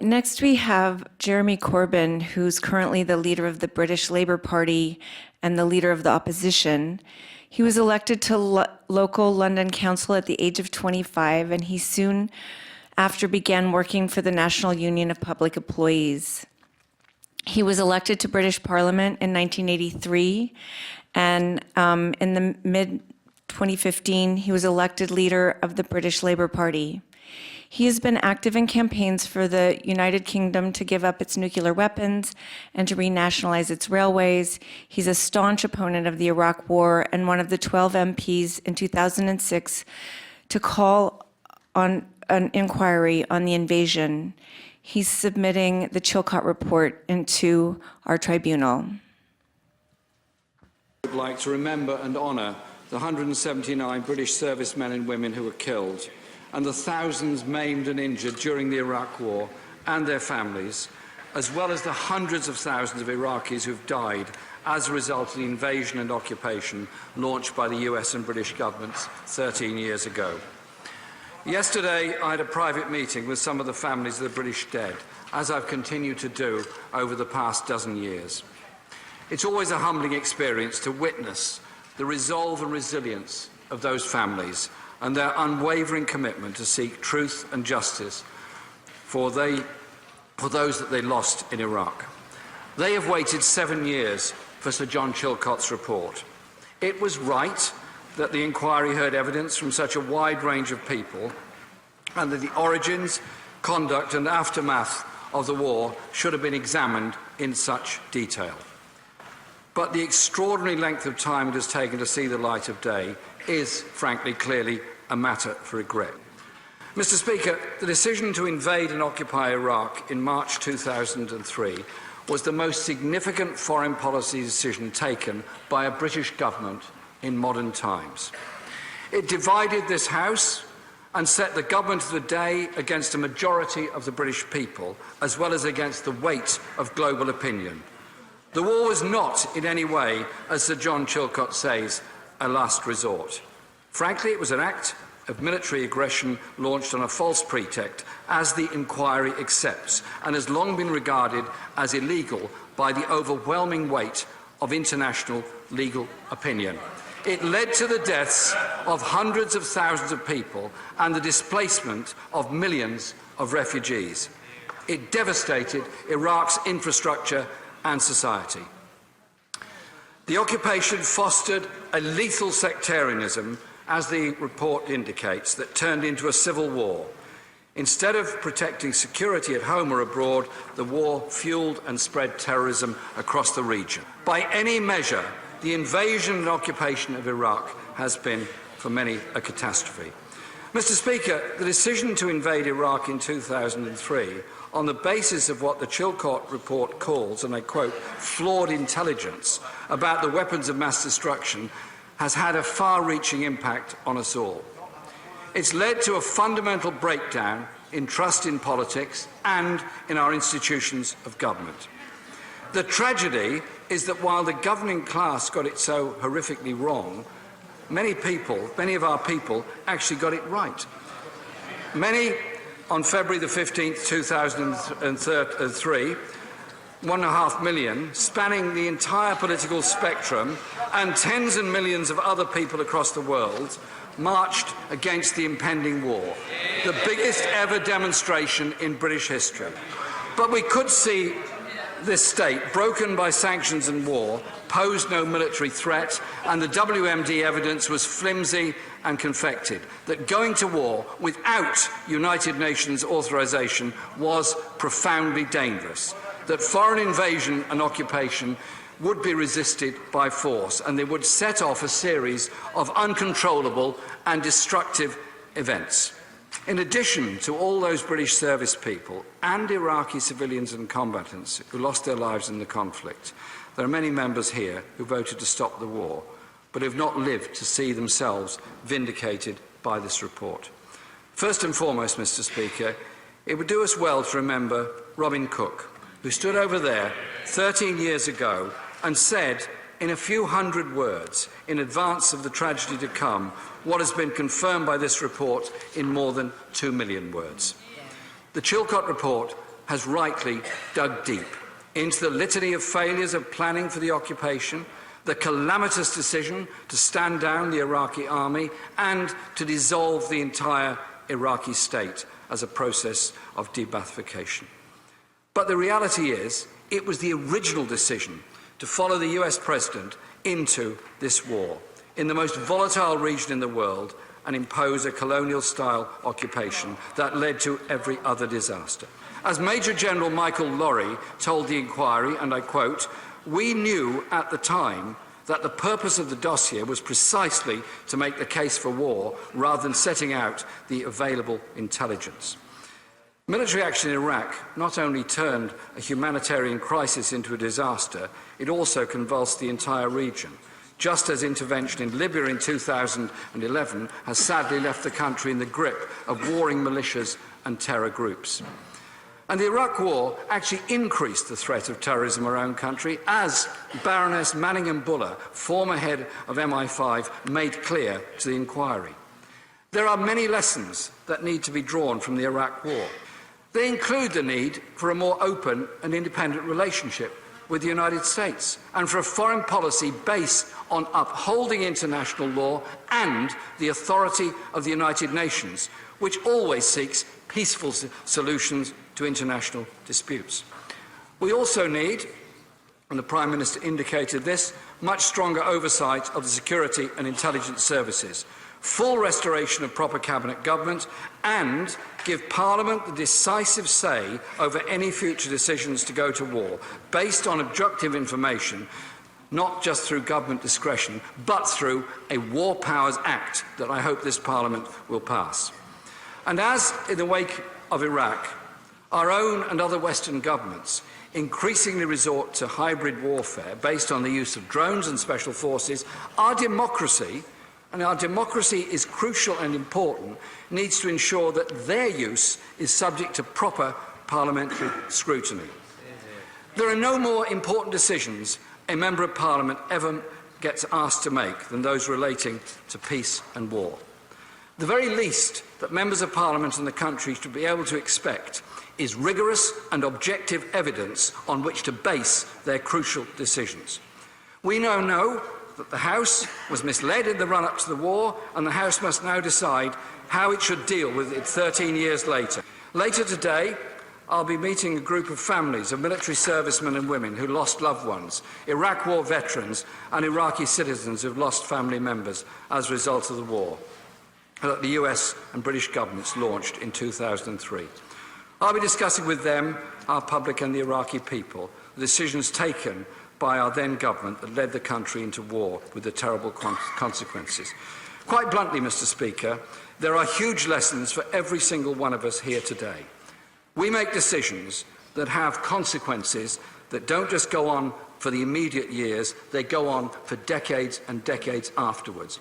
next we have Jeremy Corbyn, who's currently the leader of the British Labour Party and the leader of the opposition. He was elected to local London Council at the age of 25, and he soon after began working for the National Union of Public Employees. He was elected to British Parliament in 1983, and in the mid-2015, he was elected leader of the British Labour Party. He has been active in campaigns for the United Kingdom to give up its nuclear weapons and to renationalize its railways. He's a staunch opponent of the Iraq War and one of the 12 MPs in 2006 to call on an inquiry on the invasion. He's submitting the Chilcot report into our tribunal. I would like to remember and honour the 179 British servicemen and women who were killed, and the thousands maimed and injured during the Iraq War and their families, as well as the hundreds of thousands of Iraqis who've died as a result of the invasion and occupation launched by the US and British governments 13 years ago. Yesterday, I had a private meeting with some of the families of the British dead, as I've continued to do over the past dozen years. It's always a humbling experience to witness the resolve and resilience of those families and their unwavering commitment to seek truth and justice for those that they lost in Iraq. They have waited 7 years for Sir John Chilcot's report. It was right that the inquiry heard evidence from such a wide range of people, and that the origins, conduct and aftermath of the war should have been examined in such detail. But the extraordinary length of time it has taken to see the light of day is, frankly, clearly a matter for regret. Mr. Speaker, the decision to invade and occupy Iraq in March 2003 was the most significant foreign policy decision taken by a British government in modern times. It divided this House and set the government of the day against a majority of the British people, as well as against the weight of global opinion. The war was not in any way, as Sir John Chilcot says, a last resort. Frankly, it was an act of military aggression launched on a false pretext, as the inquiry accepts, and has long been regarded as illegal by the overwhelming weight of international legal opinion. It led to the deaths of hundreds of thousands of people and the displacement of millions of refugees. It devastated Iraq's infrastructure and society. The occupation fostered a lethal sectarianism, as the report indicates, that turned into a civil war. Instead of protecting security at home or abroad, the war fueled and spread terrorism across the region. By any measure, the invasion and occupation of Iraq has been, for many, a catastrophe. Mr. Speaker, the decision to invade Iraq in 2003 on the basis of what the Chilcot report calls, and I quote, flawed intelligence about the weapons of mass destruction, has had a far-reaching impact on us all. It's led to a fundamental breakdown in trust in politics and in our institutions of government. The tragedy is that while the governing class got it so horrifically wrong, many of our people actually got it right. Many, on February the 15th, 2003, 1.5 million, spanning the entire political spectrum, and tens and millions of other people across the world, marched against the impending war, the biggest ever demonstration in British history. But we could see this state, broken by sanctions and war, posed no military threat, and the WMD evidence was flimsy and confected, that going to war without United Nations authorization was profoundly dangerous, that foreign invasion and occupation would be resisted by force, and they would set off a series of uncontrollable and destructive events. In addition to all those British service people and Iraqi civilians and combatants who lost their lives in the conflict, there are many members here who voted to stop the war, but have not lived to see themselves vindicated by this report. First and foremost, Mr. Speaker, it would do us well to remember Robin Cook, who stood over there 13 years ago and said, in a few hundred words, in advance of the tragedy to come, what has been confirmed by this report in more than 2 million words. The Chilcot report has rightly dug deep into the litany of failures of planning for the occupation, the calamitous decision to stand down the Iraqi army and to dissolve the entire Iraqi state as a process of de-Baathification. But the reality is, it was the original decision to follow the US president into this war, in the most volatile region in the world, and impose a colonial-style occupation that led to every other disaster. As Major General Michael Lorry told the inquiry, and I quote, "We knew at the time that the purpose of the dossier was precisely to make the case for war rather than setting out the available intelligence." Military action in Iraq not only turned a humanitarian crisis into a disaster, it also convulsed the entire region, just as intervention in Libya in 2011 has sadly left the country in the grip of warring militias and terror groups. And the Iraq War actually increased the threat of terrorism in our own country, as Baroness Manningham-Buller, former head of MI5, made clear to the inquiry. There are many lessons that need to be drawn from the Iraq War. They include the need for a more open and independent relationship with the United States and for a foreign policy based on upholding international law and the authority of the United Nations, which always seeks peaceful solutions to international disputes. We also need, and the Prime Minister indicated this, much stronger oversight of the security and intelligence services, full restoration of proper cabinet government, and give Parliament the decisive say over any future decisions to go to war, based on objective information, not just through government discretion, but through a War Powers Act that I hope this Parliament will pass. And as in the wake of Iraq, our own and other Western governments increasingly resort to hybrid warfare based on the use of drones and special forces, our democracy, and our democracy is crucial and important, needs to ensure that their use is subject to proper parliamentary scrutiny. There are no more important decisions a Member of Parliament ever gets asked to make than those relating to peace and war. The very least that Members of Parliament and the country should be able to expect is rigorous and objective evidence on which to base their crucial decisions. We now know that the House was misled in the run-up to the war, and the House must now decide how it should deal with it 13 years later. Later today, I'll be meeting a group of families of military servicemen and women who lost loved ones, Iraq War veterans and Iraqi citizens who've lost family members as a result of the war that the US and British governments launched in 2003. I'll be discussing with them, our public and the Iraqi people, the decisions taken by our then government that led the country into war with the terrible consequences. Quite bluntly, Mr. Speaker, there are huge lessons for every single one of us here today. We make decisions that have consequences that don't just go on for the immediate years, they go on for decades and decades afterwards.